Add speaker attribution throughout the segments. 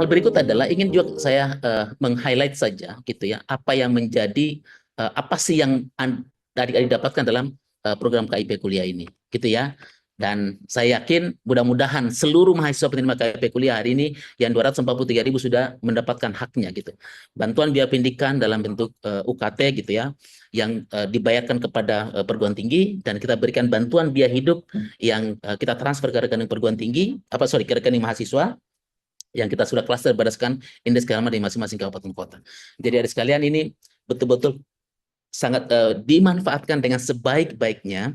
Speaker 1: hal berikut adalah ingin juga saya meng-highlight saja gitu ya, apa yang menjadi apa sih yang adik-adik dapatkan dalam program KIP kuliah ini gitu ya. Dan saya yakin mudah-mudahan seluruh mahasiswa penerima KIP kuliah hari ini yang 243.000 sudah mendapatkan haknya gitu. Bantuan biaya pendidikan dalam bentuk UKT gitu ya, yang dibayarkan kepada perguruan tinggi, dan kita berikan bantuan biaya hidup yang kita transfer ke rekening perguruan tinggi, ke rekening mahasiswa, yang kita sudah klaster berdasarkan indeks keamanan di masing-masing kabupaten kota. Jadi adik sekalian, ini betul-betul sangat dimanfaatkan dengan sebaik-baiknya,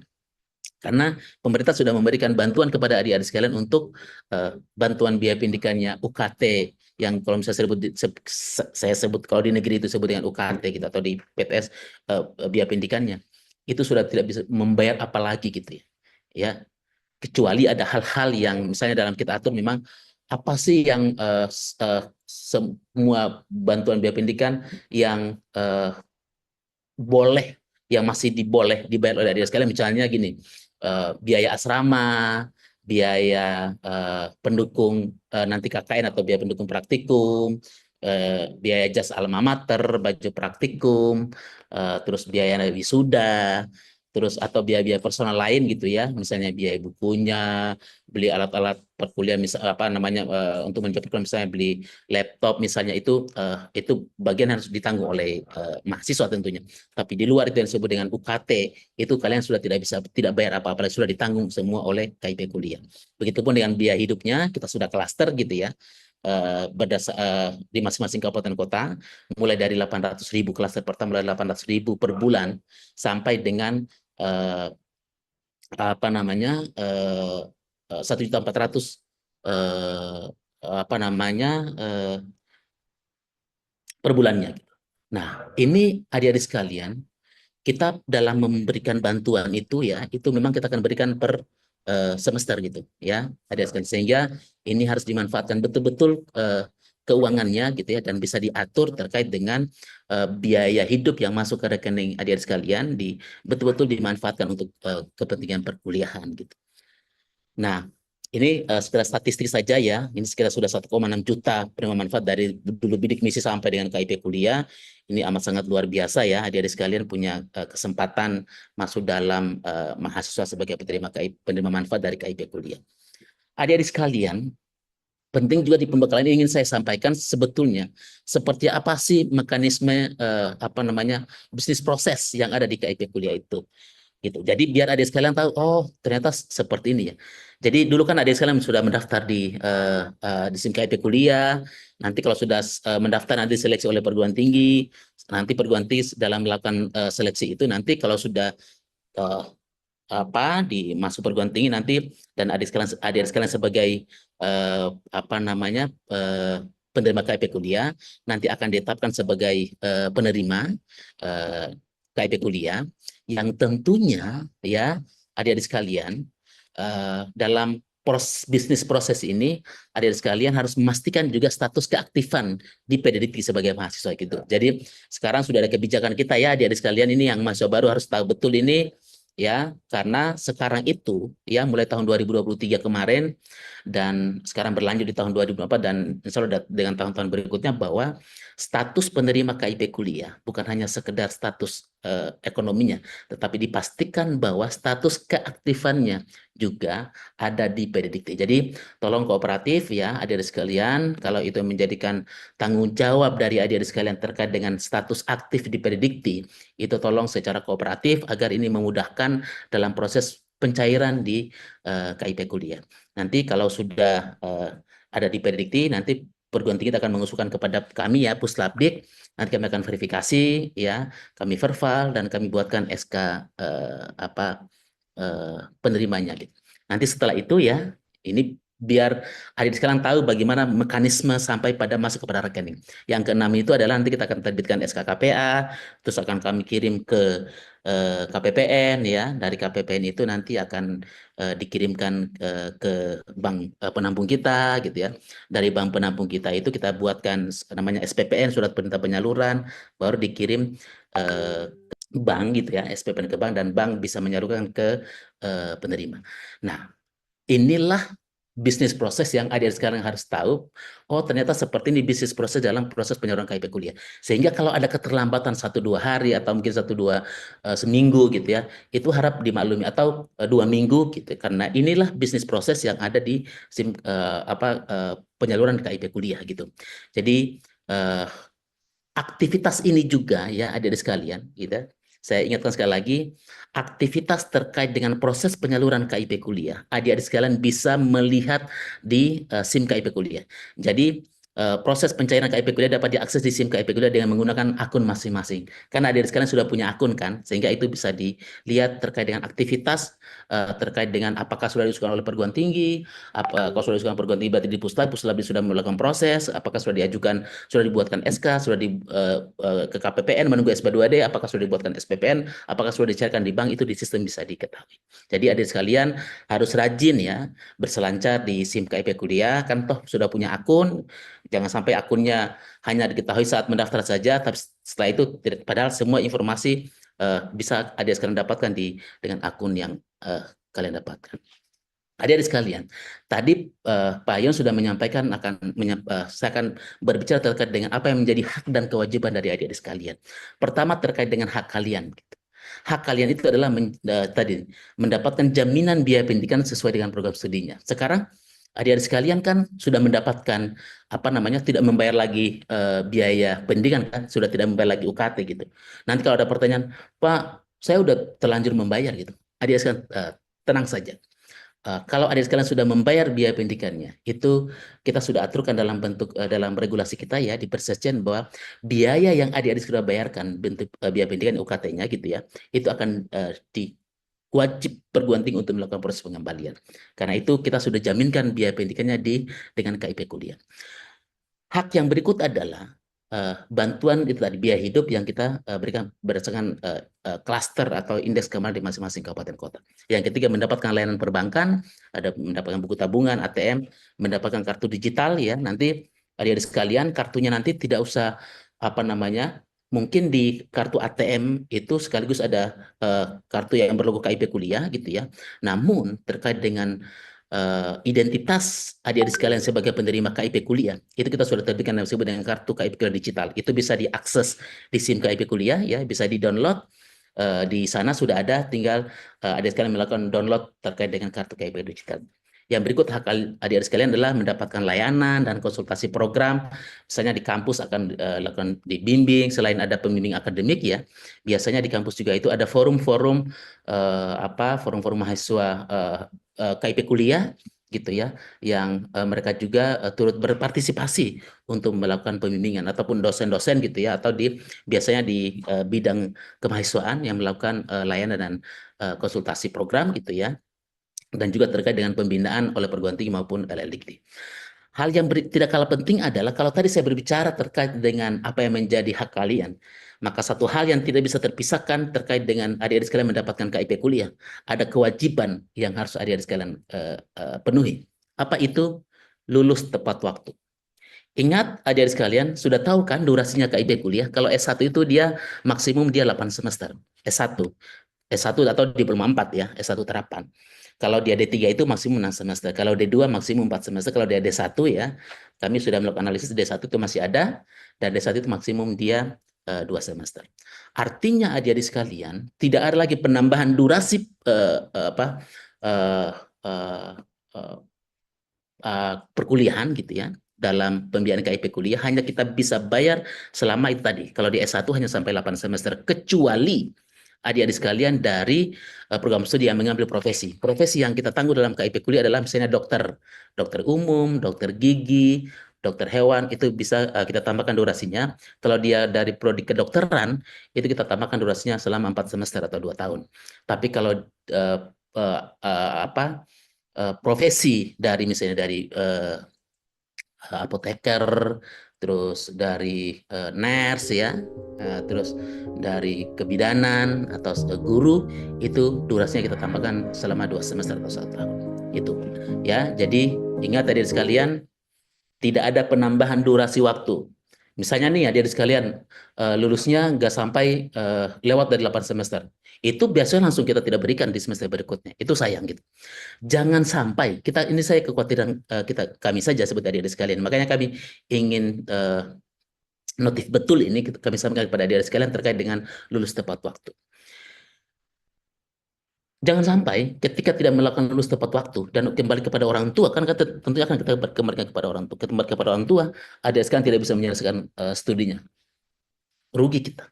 Speaker 1: karena pemerintah sudah memberikan bantuan kepada adik-adik sekalian untuk bantuan biaya pendidikannya UKT, yang kalau misalnya saya sebut kalau di negeri itu sebut dengan UKT gitu, atau di PTS biaya pendidikannya itu sudah tidak bisa membayar apalagi gitu ya. Ya, kecuali ada hal-hal yang misalnya dalam kita atur memang apa sih yang semua bantuan biaya pendidikan yang boleh, yang masih dibayar oleh adik sekalian, misalnya gini, biaya asrama, biaya pendukung nanti KKN atau biaya pendukung praktikum, biaya jas alma mater, baju praktikum, terus biaya wisuda, terus atau biaya-biaya personal lain gitu ya, misalnya biaya bukunya, beli alat-alat perkuliahan, misal apa namanya, untuk mencapai misalnya beli laptop misalnya, itu bagian harus ditanggung oleh mahasiswa tentunya. Tapi di luar itu yang disebut dengan UKT, itu kalian sudah tidak bayar apa-apa, sudah ditanggung semua oleh KIP kuliah. Begitupun dengan biaya hidupnya, kita sudah klaster gitu ya, di masing-masing kabupaten kota, mulai dari 800.000 klaster pertama, mulai 800.000 per bulan, sampai dengan apa namanya 1.400.000 apa namanya per bulannya. Nah, ini adik-adik sekalian, kita dalam memberikan bantuan itu ya, itu memang kita akan berikan per semester gitu ya, adik-adik sekalian, sehingga ini harus dimanfaatkan betul-betul keuangannya gitu ya, dan bisa diatur terkait dengan biaya hidup yang masuk ke rekening adik-adik sekalian, betul-betul dimanfaatkan untuk kepentingan perkuliahan gitu. Nah, ini sekedar statistik saja ya. Ini sekitar sudah 1,6 juta penerima manfaat dari dulu bidik misi sampai dengan KIP kuliah. Ini amat sangat luar biasa ya. Adik-adik sekalian punya kesempatan masuk dalam mahasiswa sebagai penerima manfaat dari KIP kuliah. Adik-adik sekalian, penting juga di pembekalan ini ingin saya sampaikan sebetulnya seperti apa sih mekanisme apa namanya bisnis proses yang ada di KIP kuliah itu gitu. Jadi biar adik sekalian tahu, oh ternyata seperti ini ya. Jadi dulu kan adik sekalian sudah mendaftar di SIM KIP kuliah. Nanti kalau sudah mendaftar, nanti seleksi oleh perguruan tinggi. Nanti perguruan tinggi dalam melakukan seleksi itu, nanti kalau sudah uh, masuk perguruan tinggi nanti, dan adik sekalian sebagai apa namanya penerima KIP kuliah, nanti akan ditetapkan sebagai penerima KIP kuliah, yang tentunya ya adik-adik sekalian, dalam bisnis proses ini, adik-adik sekalian harus memastikan juga status keaktifan di PDDikti sebagai mahasiswa gitu. Jadi sekarang sudah ada kebijakan kita ya adik-adik sekalian, ini yang mahasiswa baru harus tahu betul ini ya, karena sekarang itu ya mulai tahun 2023 kemarin dan sekarang berlanjut di tahun 2024 dan insya Allah dengan tahun-tahun berikutnya, bahwa status penerima KIP kuliah bukan hanya sekedar status ekonominya, tetapi dipastikan bahwa status keaktifannya juga ada di PDDikti. Jadi tolong kooperatif ya adik-adik sekalian, kalau itu menjadikan tanggung jawab dari adik-adik sekalian terkait dengan status aktif di PDDikti, itu tolong secara kooperatif agar ini memudahkan dalam proses pencairan di KIP kuliah. Nanti kalau sudah ada di PDDikti, nanti perguruan tinggi akan mengusulkan kepada kami ya Puslabdik, nanti kami akan verifikasi ya, kami verbal dan kami buatkan SK penerimanya gitu. Nanti setelah itu ya, ini biar adik sekalian tahu bagaimana mekanisme sampai pada masuk kepada rekening. Yang keenam itu adalah nanti kita akan terbitkan SK KPA, terus akan kami kirim ke KPPN ya. Dari KPPN itu nanti akan dikirimkan ke bank penampung kita gitu ya. Dari bank penampung kita itu kita buatkan namanya SPPN, surat perintah penyaluran, baru dikirim bank gitu ya, SPPN ke bank, dan bank bisa menyalurkan ke penerima. Nah, inilah bisnis proses yang adik sekarang harus tahu. Oh, ternyata seperti ini bisnis proses dalam proses penyaluran KIP kuliah. Sehingga kalau ada keterlambatan 1-2 hari atau mungkin 1-2 seminggu gitu ya, itu harap dimaklumi, atau 2 minggu gitu. Karena inilah bisnis proses yang ada di penyaluran KIP kuliah gitu. Jadi aktivitas ini juga ya adik-adik sekalian, gitu. Saya ingatkan sekali lagi, aktivitas terkait dengan proses penyaluran KIP kuliah, adik-adik sekalian bisa melihat di SIM KIP kuliah. Jadi proses pencairan KIP kuliah dapat diakses di SIM KIP kuliah dengan menggunakan akun masing-masing. Karena adik-adik sekalian sudah punya akun kan, sehingga itu bisa dilihat terkait dengan aktivitas, terkait dengan apakah sudah diusulkan oleh perguruan tinggi, kalau sudah diusulkan perguruan tinggi berarti di Puslab sudah melakukan proses, apakah sudah diajukan, sudah dibuatkan SK, sudah ke KPPN menunggu SP2D, apakah sudah dibuatkan SPPN, apakah sudah dicairkan di bank, itu di sistem bisa diketahui. Jadi adik sekalian harus rajin ya berselancar di SIM KIP kuliah, kan toh sudah punya akun, jangan sampai akunnya hanya diketahui saat mendaftar saja, tapi setelah itu padahal semua informasi bisa adik sekalian dapatkan dengan akun yang kalian dapatkan. Adik-adik sekalian, tadi Pak Yon sudah menyampaikan saya akan berbicara terkait dengan apa yang menjadi hak dan kewajiban dari adik-adik sekalian. Pertama terkait dengan hak kalian. Hak kalian itu adalah tadi mendapatkan jaminan biaya pendidikan sesuai dengan program studinya. Sekarang adik-adik sekalian kan sudah mendapatkan tidak membayar lagi biaya pendidikan kan, sudah tidak membayar lagi UKT gitu. Nanti kalau ada pertanyaan, Pak, saya udah terlanjur membayar gitu. Adik-adik sekalian tenang saja. Kalau adik sekalian sudah membayar biaya pendidikannya, itu kita sudah aturkan dalam bentuk dalam regulasi kita ya di Persejen, bahwa biaya yang adik-adik sudah bayarkan bentuk biaya pendidikan UKT-nya gitu ya, itu akan wajib perguruan tinggi untuk melakukan proses pengembalian. Karena itu kita sudah jaminkan biaya pendidikannya dengan KIP kuliah. Hak yang berikut adalah bantuan itu tadi, biaya hidup yang kita berikan berdasarkan klaster atau indeks keamanan di masing-masing kabupaten kota. Yang ketiga, mendapatkan layanan perbankan, ada mendapatkan buku tabungan, ATM, mendapatkan kartu digital ya. Nanti adik-adik sekalian, kartunya nanti tidak usah mungkin di kartu ATM itu sekaligus ada kartu yang berlogo KIP kuliah gitu ya. Namun terkait dengan identitas adik-adik sekalian sebagai penerima KIP kuliah, itu kita sudah terbitkan yang disebut dengan kartu KIP kuliah digital. Itu bisa diakses di SIM KIP kuliah ya, bisa di-download. Di sana sudah ada, tinggal adik sekalian melakukan download terkait dengan kartu KIP digital. Yang berikut hak adik-adik sekalian adalah mendapatkan layanan dan konsultasi program. Misalnya di kampus akan lakukan dibimbing, selain ada pembimbing akademik ya, biasanya di kampus juga itu ada forum-forum forum-forum mahasiswa KIP kuliah gitu ya, yang mereka juga turut berpartisipasi untuk melakukan pembimbingan, ataupun dosen-dosen gitu ya, atau biasanya di bidang kemahasiswaan yang melakukan layanan dan konsultasi program gitu ya, dan juga terkait dengan pembinaan oleh perguruan tinggi maupun LLDikti. Hal yang tidak kalah penting adalah kalau tadi saya berbicara terkait dengan apa yang menjadi hak kalian, maka satu hal yang tidak bisa terpisahkan terkait dengan adik-adik sekalian mendapatkan KIP kuliah, ada kewajiban yang harus adik-adik sekalian penuhi. Apa itu? Lulus tepat waktu. Ingat adik-adik sekalian, sudah tahu kan durasinya KIP kuliah? Kalau S1 itu dia maksimum 8 semester. S1 atau diploma 4 ya, S1 terapan. Kalau dia D3 itu maksimum 6 semester. Kalau D2 maksimum 4 semester. Kalau dia D1 ya, kami sudah melakukan analisis, D1 itu masih ada, dan D1 itu maksimum dia 2 semester. Artinya adik-adik sekalian, tidak ada lagi penambahan durasi perkuliahan gitu ya, dalam pembiayaan KIP kuliah. Hanya kita bisa bayar selama itu tadi. Kalau di S1 hanya sampai 8 semester, kecuali adik-adik sekalian dari program studi yang mengambil profesi. Profesi yang kita tanggung dalam KIP kuliah adalah misalnya dokter umum, dokter gigi, dokter hewan, itu bisa kita tambahkan durasinya. Kalau dia dari prodi kedokteran, itu kita tambahkan durasinya selama 4 semester atau 2 tahun. Tapi kalau profesi dari misalnya dari apoteker, terus dari nurse ya, terus dari kebidanan atau guru, itu durasinya kita tambahkan selama 2 semester atau 1 tahun. Itu ya. Jadi ingat tadi sekalian, tidak ada penambahan durasi waktu. Misalnya nih adik-adik sekalian, lulusnya nggak sampai lewat dari 8 semester. Itu biasanya langsung kita tidak berikan di semester berikutnya. Itu sayang gitu. Jangan sampai ini saya kekhawatiran kami saja seperti adik-adik sekalian. Makanya kami ingin notif betul ini kami sampaikan kepada adik-adik sekalian terkait dengan lulus tepat waktu. Jangan sampai ketika tidak melakukan lulus tepat waktu dan kembali kepada orang tua, kan tentunya akan kita kembalikan kepada orang tua. Kembali kepada orang tua, adik sekarang tidak bisa menyelesaikan studinya. Rugi kita.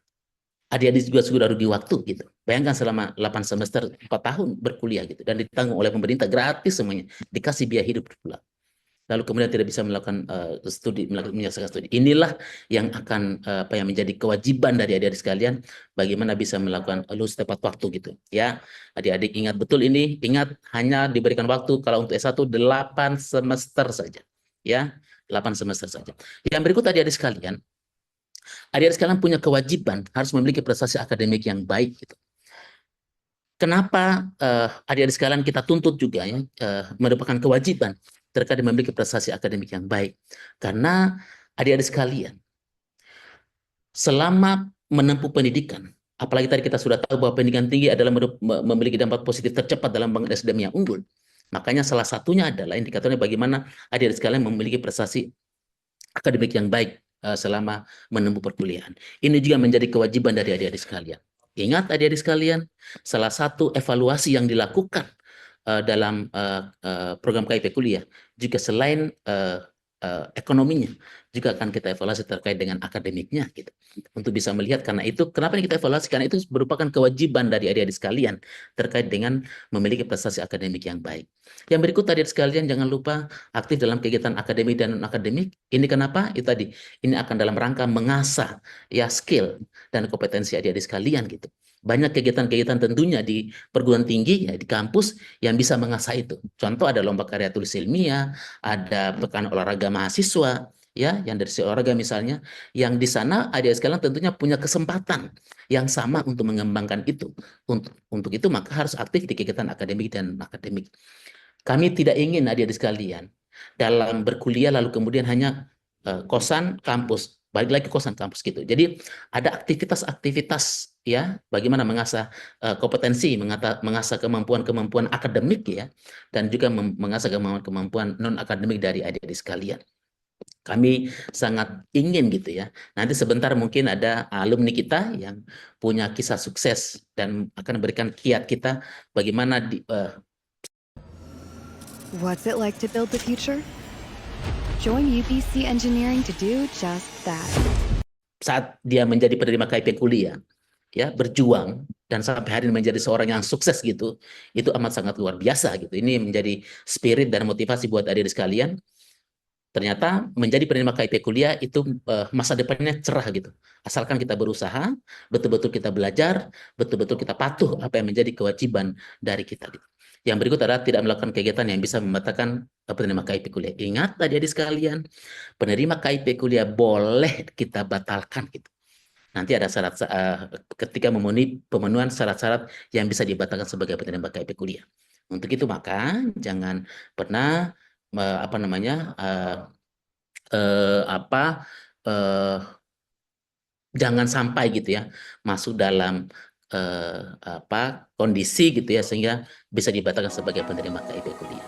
Speaker 1: Adik-adik juga sudah rugi waktu gitu. Bayangkan selama 8 semester 4 tahun berkuliah gitu dan ditanggung oleh pemerintah gratis semuanya, dikasih biaya hidup pula. Lalu kemudian tidak bisa melakukan menyelesaikan studi. Inilah yang akan yang menjadi kewajiban dari adik-adik sekalian, bagaimana bisa melakukan lulus tepat waktu gitu ya. Adik-adik ingat betul ini, ingat hanya diberikan waktu kalau untuk S1 8 semester saja ya, 8 semester saja. Yang berikut adik-adik sekalian punya kewajiban harus memiliki prestasi akademik yang baik gitu. Kenapa adik-adik sekalian kita tuntut juga ya merupakan kewajiban terkait memiliki prestasi akademik yang baik. Karena adik-adik sekalian, selama menempuh pendidikan, apalagi tadi kita sudah tahu bahwa pendidikan tinggi adalah memiliki dampak positif tercepat dalam bangun SDM yang unggul. Makanya salah satunya adalah indikatornya bagaimana adik-adik sekalian memiliki prestasi akademik yang baik selama menempuh perkuliahan. Ini juga menjadi kewajiban dari adik-adik sekalian. Ingat adik-adik sekalian, salah satu evaluasi yang dilakukan dalam program KIP kuliah juga selain ekonominya juga akan kita evaluasi terkait dengan akademiknya gitu untuk bisa melihat. Karena itu kenapa kita evaluasi, karena itu merupakan kewajiban dari adik-adik sekalian terkait dengan memiliki prestasi akademik yang baik. Yang berikut adik-adik sekalian, jangan lupa aktif dalam kegiatan akademik dan non akademik. Ini kenapa? Itu tadi, ini akan dalam rangka mengasah ya skill dan kompetensi adik-adik sekalian gitu. Banyak kegiatan-kegiatan tentunya di perguruan tinggi, ya, di kampus yang bisa mengasah itu. Contoh ada lomba karya tulis ilmiah, ada pekan olahraga mahasiswa, ya, yang dari olahraga misalnya, yang di sana adik sekalian tentunya punya kesempatan yang sama untuk mengembangkan itu. Untuk itu maka harus aktif di kegiatan akademik dan akademik. Kami tidak ingin adik-adik sekalian dalam berkuliah lalu kemudian hanya kosan kampus, balik lagi kosan kampus gitu. Jadi ada aktivitas-aktivitas ya, bagaimana mengasah kompetensi, mengasah kemampuan-kemampuan akademik ya, dan juga mengasah kemampuan non akademik dari adik-adik sekalian. Kami sangat ingin gitu ya. Nanti sebentar mungkin ada alumni kita yang punya kisah sukses dan akan memberikan kiat kita bagaimana
Speaker 2: What's it like to build the future? Join UBC Engineering to do just that.
Speaker 1: Saat dia menjadi penerima KIP kuliah, ya, berjuang dan sampai hari ini menjadi seorang yang sukses gitu, itu amat sangat luar biasa gitu. Ini menjadi spirit dan motivasi buat adik-adik sekalian. Ternyata menjadi penerima KIP kuliah itu masa depannya cerah gitu. Asalkan kita berusaha, betul-betul kita belajar, betul-betul kita patuh apa yang menjadi kewajiban dari kita gitu. Yang berikut adalah tidak melakukan kegiatan yang bisa membatalkan penerima KIP kuliah. Ingat adik-adik sekalian, penerima KIP kuliah boleh kita batalkan gitu. Nanti ada syarat ketika memenuhi pemenuhan syarat-syarat yang bisa dibatalkan sebagai penerima KIP kuliah. Untuk itu maka jangan pernah jangan sampai gitu ya masuk dalam kondisi gitu ya sehingga bisa dibatalkan sebagai penerima KIP kuliah.